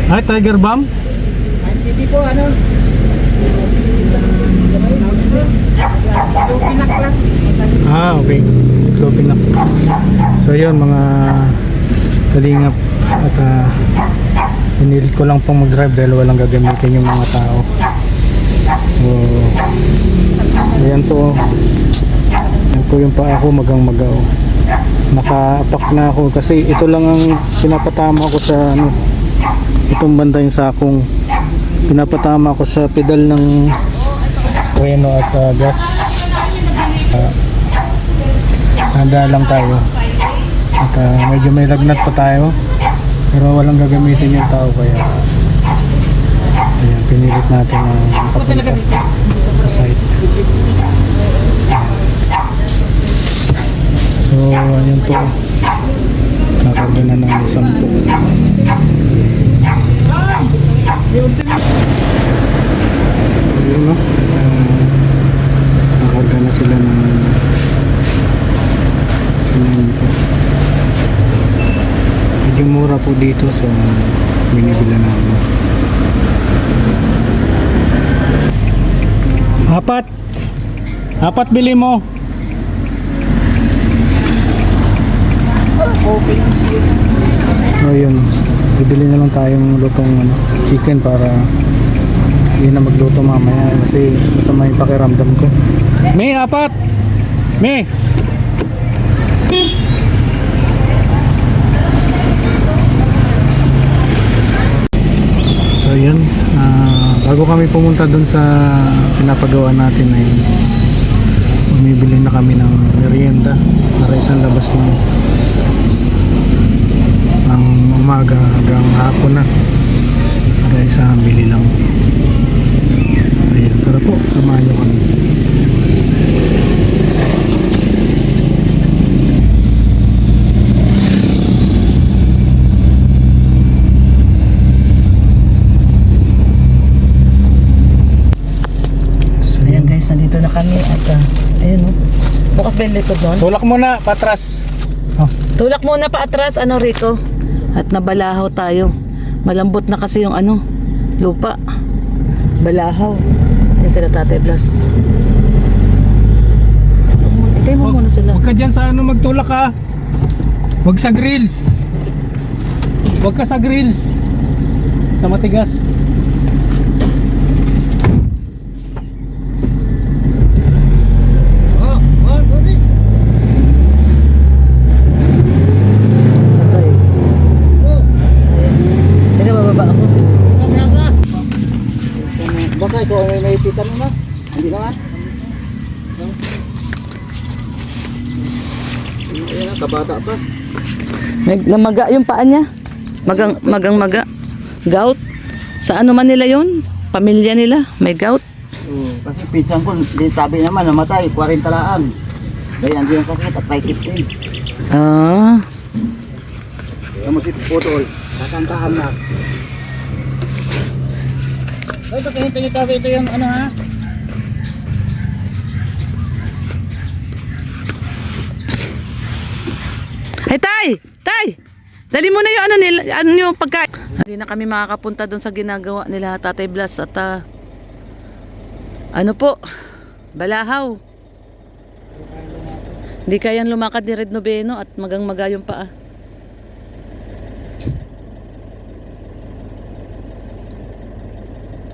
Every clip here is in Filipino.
Ay, Tiger Balm? Hindi po, ano? Pinak lang. Ah, okay. So, pinak. So, yun mga kalingap. At pinilit ko lang pong mag-drive dahil walang gagamitin yung mga tao. So, ayan po. Ayan po yung paa ko magang-magaw. Naka-apak na ako kasi ito lang ang pinapatama ko sa ano, itong banda yung sakong. Pinapatama ko sa pedal ng preno at gas. Handa lang tayo. At medyo may lagnat pa tayo. Pero walang gagamitin yung tao kaya ayan, pinilit natin na makapunta sa site. So ayun po, kakarga na ng 10. Ayun no, kakarga na sila ng simento. Medyo mura po dito sa binibila namin. Apat bili mo. So yun, bibili na lang tayong lutong chicken para hindi na magluto mamaya kasi masama yung pakiramdam ko. May 4. May. So yun, bago kami pumunta dun sa pinapagawa natin ay bumibili na kami ng merienda para isang labas ng ang umaga hanggang hapon na para isang bili lang. Ayan, tara po, samahan nyo kami. Ayan guys, nandito na kami at ayun o. Bukas ba yung likod nun? Tulak mo na, patras. Tulak muna pa atras, ano Rico? At nabalahaw tayo. Malambot na kasi yung ano, lupa. Balahaw. Yan sila Tatay Blas. Itay mo muna sila. Huwag ka dyan sa ano magtulak ha. Huwag sa grills. Huwag ka sa grills. Sa matigas. Patay. Hindi na bababa ako. Baka ikaw may tita mo na? Hindi naman? Ayan, kabata pa. May namaga yung paa niya. Magang-maga. Gout. Sa ano man nila yun? Pamilya nila. May gout. Kasi pinsan ko, sabi naman namatay, 40 laan. Kaya hindi yung sakit at may 15. Ah. Kaya mo si Putol, kakantaan na. Ay, pagkahinta niyo sabi ito yung ano ha? Ay, Tay! Tay! Dali mo na yung ano nila, ano yung pagkain. Hindi na kami makakapunta doon sa ginagawa nila Tatay Blas at ano po, balahaw. Hindi kayang lumakad ni Red Noveno at magang-maga yung paa.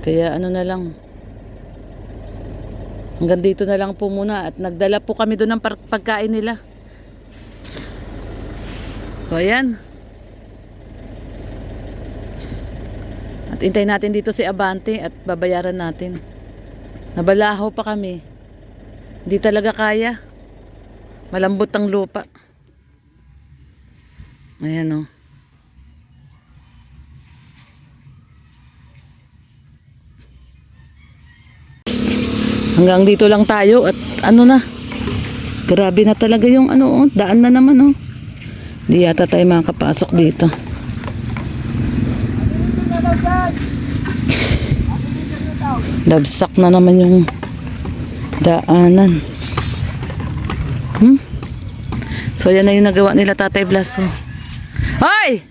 Kaya ano na lang. Hanggang dito na lang po muna at nagdala po kami doon ng pagkain nila. So ayan. At intay natin dito si Abante at babayaran natin. Nabalahaw pa kami. Hindi talaga kaya. Malambot ang lupa. Ayan o. Hanggang dito lang tayo at ano na. Grabe na talaga yung ano, daan na naman oh. Di yata tayo makakapasok dito. Dabsak na naman yung daanan. So yan na yung nagawa nila Tatay Blas. Oh. Hoy!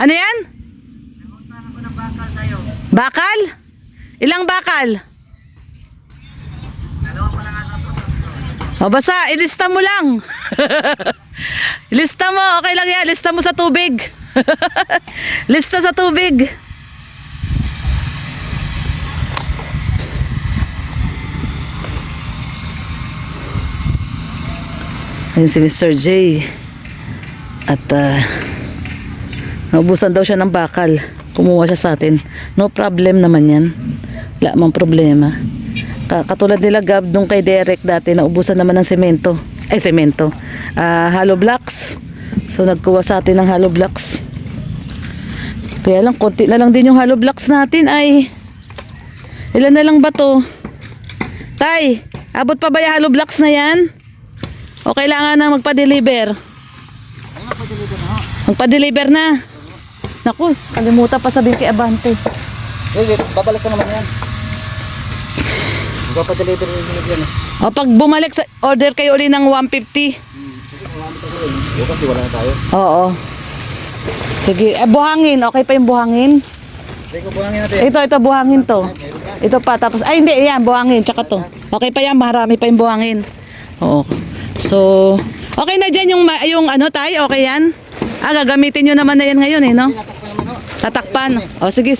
Ano yan? Bakal? Ilang bakal? O basta, ilista mo lang. Ilista mo, okay lang yan. Ilista mo sa tubig. Lista sa tubig. Ayun si Mr. J. At naubusan daw siya ng bakal. Kumuha siya sa atin. No problem naman yan. Wala mang problema. Katulad nila Gab nung kay Derek dati, naubusan naman ng semento. Hollow blocks. So nagkuha sa atin ng hollow blocks. Kaya lang, konti na lang din yung hollow blocks natin ay. Ilan na lang ba to? Tay, abot pa ba yung hollow blocks na yan? O kailangan na magpa-deliver? Magpa-deliver na. Naku, kalimutan pa sabihin kay Abante. Babalik ko naman yan. Magpapadeliver yung yan. O pag bumalik, order kayo uli ng 150. Kasi wala na tayo. Oo. Sige, buhangin. Okay pa yung buhangin? Sige, buhangin natin. Ito buhangin to. Ito pa, tapos, ay hindi, yan, buhangin, tsaka to. Okay pa yan, marami pa yung buhangin. Oo. So, okay na dyan yung ano tayo, okay yan? Gagamitin nyo naman na yan ngayon no? Tatakpan. O, sige.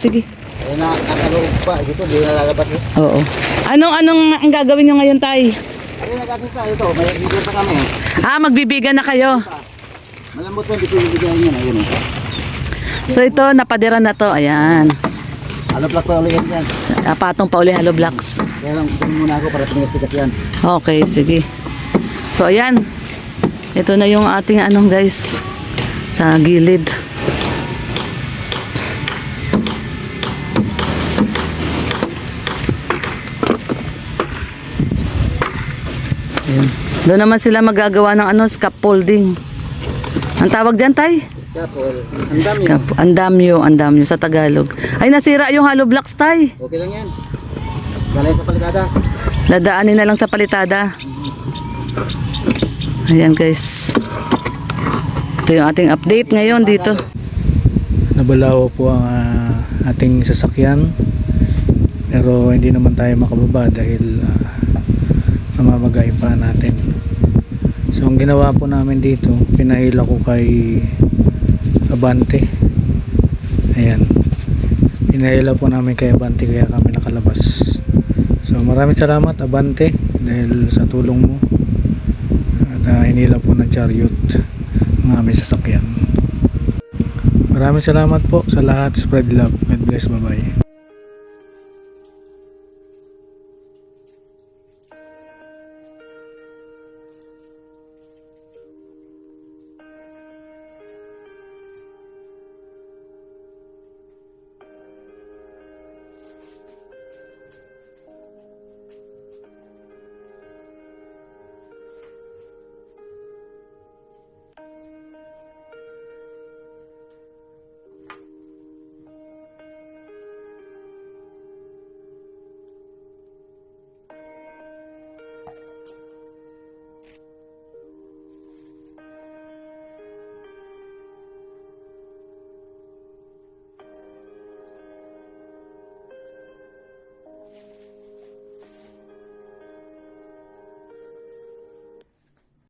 Eh, nakakaloob pa. Dito, di nalalabas eh. Oo. Anong ang gagawin nyo ngayon, tay? Ay, nagkakita. Ito, may bigyan pa kami. Magbibigan na kayo. Malambot po, hindi ko ibigyan yan. Ayun eh. So, ito, napadira na to. Ayan. Alap-lak pa ulit yan. Patong pa uli hollow blocks. Kaya lang, kunin muna ako para tingas-tigas yan. Okay, sige. So, ayan. Ito na yung ating guys. Sa gilid. Ayan. Doon naman sila magagawa ng scaffolding. Ang tawag dyan, tay? Scaffold. Andamyo sa Tagalog. Ay, nasira yung hollow blocks, tay. Okay lang yan. Dalay sa palitada. Dadaanin na lang sa palitada. Ayan, guys. Ito yung ating update ngayon dito. Nabalawo po ang ating sasakyan. Pero hindi naman tayo makababa dahil namamagay pa natin. So ang ginawa po namin dito, pinahila ko kay Abante. Ayan. Pinahila po namin kay Abante kaya kami nakalabas. So maraming salamat Abante dahil sa tulong mo. At hinila po ng chariot ang aming sasakyan. Maraming salamat po sa lahat. Spread love. God bless. Bye bye.